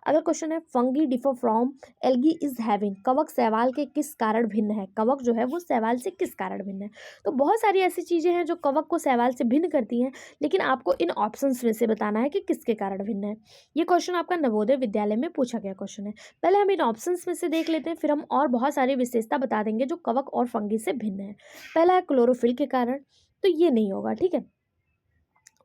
अगला क्वेश्चन है, fungi differ from algae is having. कवक शैवाल के किस कारण भिन्न है? कवक जो है वो शैवाल से किस कारण भिन्न है? तो बहुत सारी ऐसी चीजें हैं जो कवक को शैवाल से भिन्न करती हैं, लेकिन आपको इन ऑप्शंस में से बताना है कि किसके कारण भिन्न है। ये क्वेश्चन आपका नवोदय विद्यालय में पूछा गया क्वेश्चन है। पहले हम इन ऑप्शंस में से देख लेते हैं, फिर हम और बहुत सारी विशेषता बता देंगे जो कवक और फंगी से भिन्न है। पहला है क्लोरोफिल के कारण, तो ये नहीं होगा। ठीक है,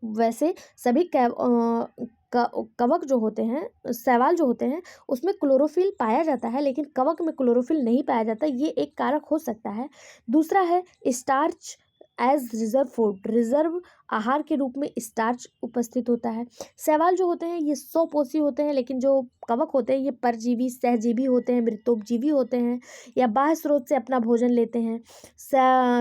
वैसे सभी कवक जो होते हैं, शैवाल जो होते हैं, उसमें क्लोरोफिल पाया जाता है, लेकिन कवक में क्लोरोफिल नहीं पाया जाता। ये एक कारक हो सकता है। दूसरा है starch as reserve food, reserve आहार के रूप में स्टार्च उपस्थित होता है। शैवाल जो होते हैं ये स्वपोषी होते हैं, लेकिन जो कवक होते हैं ये परजीवी सहजीवी होते हैं, मृतोपजीवी होते हैं, या बाह्य स्रोत से अपना भोजन लेते हैं।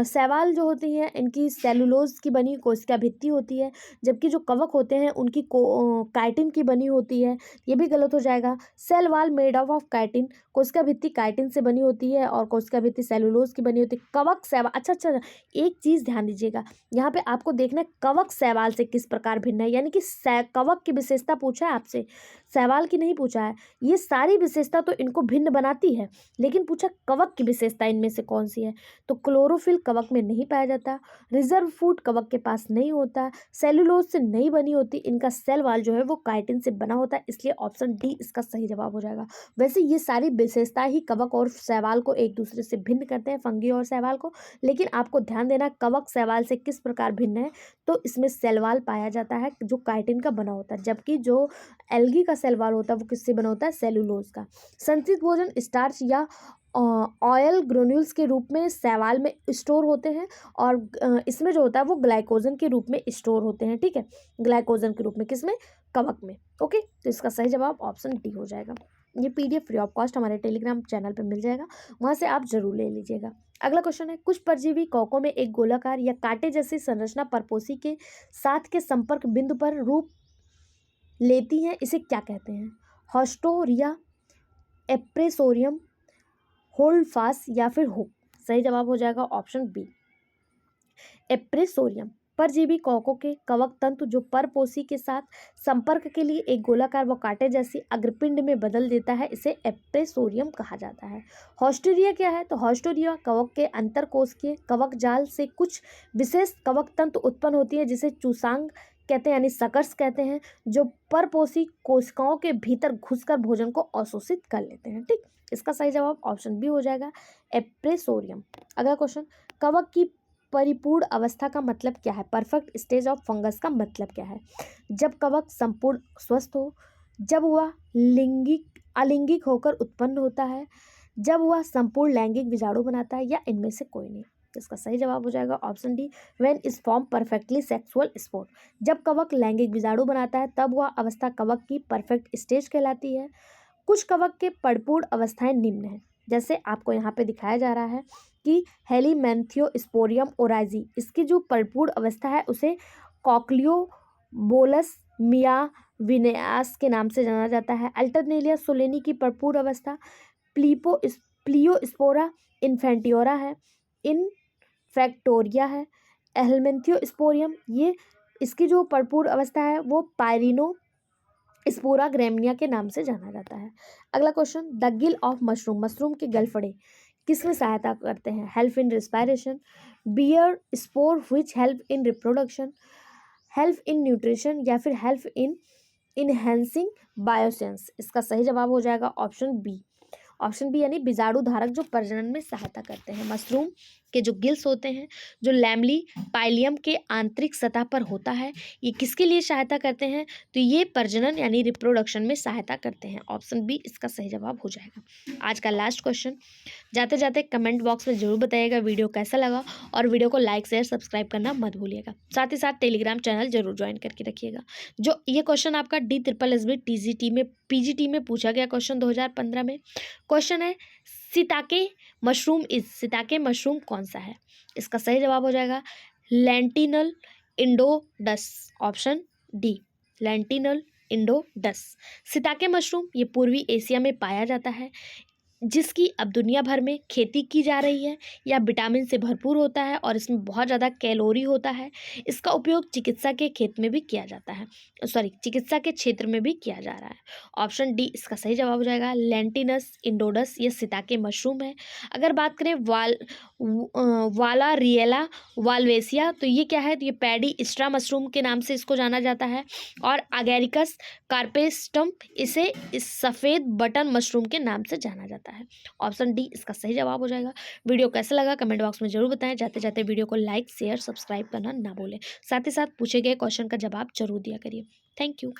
शैवाल जो होती हैं इनकी सेलुलोज की बनी कोशिका भित्ति होती है, जबकि जो कवक होते हैं उनकी काइटिन की बनी होती है। ये भी गलत हो जाएगा। Cell wall made of chitin, कोशिका भित्ति काइटिन से बनी होती है और कोशिका भित्ति सेलुलोज की बनी होती है। कवक शैवाल, अच्छा, एक चीज़ ध्यान दीजिएगा, यहाँ पे आपको देखना है कवक शैवाल से किस प्रकार भिन्न है, यानी कि कवक की विशेषता पूछा है आपसे, शैवाल की नहीं पूछा है। ये सारी विशेषता तो इनको भिन्न बनाती है, लेकिन पूछा कवक की विशेषता इनमें से कौन सी है। तो क्लोरोफिल कवक में नहीं पाया जाता, रिजर्व फूड कवक के पास नहीं होता, सेलुलोज से नहीं बनी होती, इनका सेल वाल जो है वो काइटिन से बना होता है, इसलिए ऑप्शन डी इसका सही जवाब हो जाएगा। वैसे ये सारी विशेषता ही कवक और शैवाल को एक दूसरे से भिन्न करते हैं, फंगी और शैवाल को, लेकिन आपको ध्यान देना कवक शैवाल से किस प्रकार भिन्न है। तो इसमें सेलवाल पाया जाता है जो काइटिन का बना होता है, जबकि जो एल्गी का सेलवाल होता है वो किससे बना होता है? सेलुलोज का। संचित भोजन स्टार्च या ऑयल ग्रेन्यूल्स के रूप में शैवाल में स्टोर होते हैं, और इसमें जो होता है वो ग्लाइकोजन के रूप में स्टोर होते हैं। ठीक है, ग्लाइकोजन के रूप में, किसमें? कवक में। ओके, तो इसका सही जवाब ऑप्शन डी हो जाएगा। ये PDF फ्री ऑफ कॉस्ट हमारे टेलीग्राम चैनल पे मिल जाएगा, वहाँ से आप जरूर ले लीजिएगा। अगला क्वेश्चन है, कुछ परजीवी कवकों में एक गोलाकार या कांटे जैसी संरचना परपोषी के साथ के संपर्क बिंदु पर रूप लेती हैं, इसे क्या कहते हैं? हॉस्टोरिया, एप्रेसोरियम, होल्डफास्ट या फिर हुक। सही जवाब हो जाएगा ऑप्शन बी, एप्रेसोरियम। परजीवी कवकों के कवक तंतु जो परपोषी के साथ संपर्क के लिए एक गोलाकार व कांटे जैसी अग्रपिंड में बदल देता है, इसे एप्रेसोरियम कहा जाता है। हॉस्टोरिया क्या है? तो हॉस्टोरिया कवक के अंतरकोशिकीय कवक जाल से कुछ विशेष कवक तंतु उत्पन्न होती है, जिसे चूसांग कहते हैं, यानी सकर्स कहते हैं, जो परपोषी कोशिकाओं के भीतर घुसकर भोजन को अवशोषित कर लेते हैं। ठीक, इसका सही जवाब ऑप्शन बी हो जाएगा, एप्रेसोरियम। अगला क्वेश्चन, कवक की परिपूर्ण अवस्था का मतलब क्या है? परफेक्ट स्टेज ऑफ फंगस का मतलब क्या है? जब कवक संपूर्ण स्वस्थ हो, जब वह अलिंगिक होकर उत्पन्न होता है, जब वह संपूर्ण लैंगिक बीजाणु बनाता है, या इनमें से कोई नहीं। इसका सही जवाब हो जाएगा option D, when is form perfectly sexual spore. जब कवक लैंगिक बीजाणु बनाता है तब वह अवस्था कवक की परफेक्ट स्टेज कहलाती है। कुछ कवक के परिपूर्ण अवस्थाएं निम्न हैं, जैसे आपको यहाँ पे दिखाया जा रहा है कि हेलीमेंथियोस्पोरियम ओराइजी, इसकी जो परिपूर्ण अवस्था है उसे कॉक्लियोबोलस मिया विनयास के नाम से जाना जाता है। अल्टरनेरिया सोलेनी की परिपूर्ण अवस्था प्लियोस्पोरा इन्फेंटियोरा है, इनफेक्टोरिया है। हेलमेंथियोस्पोरियम, ये इसकी जो परिपूर्ण अवस्था है वो पायरिनो स्पोरा ग्रेमिनिया के नाम से जाना जाता है। अगला question, the gill of mushroom, mushroom के गलफड़े किसमें सहायता करते हैं? Help in respiration, bear spore which help in reproduction, help in nutrition, या फिर हेल्प इन इनहेंसिंग बायोसेंस, इसका सही जवाब हो जाएगा ऑप्शन बी। ऑप्शन बी यानी बीजाणु धारक जो प्रजनन में सहायता करते हैं। मशरूम के जो गिल्स होते हैं जो लैमली पाइलियम के आंतरिक सतह पर होता है, ये किसके लिए सहायता करते हैं? तो ये प्रजनन यानी रिप्रोडक्शन में सहायता करते हैं। ऑप्शन बी इसका सही जवाब हो जाएगा। आज का लास्ट क्वेश्चन, जाते जाते कमेंट बॉक्स में जरूर बताइएगा वीडियो कैसा लगा, और वीडियो को लाइक शेयर सब्सक्राइब करना मत भूलिएगा। साथ ही साथ टेलीग्राम चैनल जरूर ज्वाइन करके रखिएगा। जो ये क्वेश्चन आपका DSSB TGT में PGT में पूछा गया क्वेश्चन 2015 में। क्वेश्चन है सिताके सिताके मशरूम कौन सा है? इसका सही जवाब हो जाएगा लेंटिनल इंडोडस, ऑप्शन डी, लेंटिनल इंडोडस। सिताके मशरूम ये पूर्वी एशिया में पाया जाता है, जिसकी अब दुनिया भर में खेती की जा रही है। यह विटामिन से भरपूर होता है और इसमें बहुत ज़्यादा कैलोरी होता है। इसका उपयोग चिकित्सा के खेत में भी किया जाता है, चिकित्सा के क्षेत्र में भी किया जा रहा है। ऑप्शन डी इसका सही जवाब हो जाएगा लेंटिनस इंडोडस, ये सिताके मशरूम है। अगर बात करें वाला रिएला वाल्वेसिया, तो ये क्या है? तो ये पैडी स्ट्रा मशरूम के नाम से इसको जाना जाता है। और अगेरिकस कार्पेस्टम, इसे इस सफ़ेद बटन मशरूम के नाम से जाना जाता है। ऑप्शन डी इसका सही जवाब हो जाएगा। वीडियो कैसा लगा कमेंट बॉक्स में जरूर बताएं। जाते जाते वीडियो को लाइक शेयर सब्सक्राइब करना ना भूलें। साथ ही साथ पूछे गए क्वेश्चन का जवाब जरूर दिया करिए। Thank you.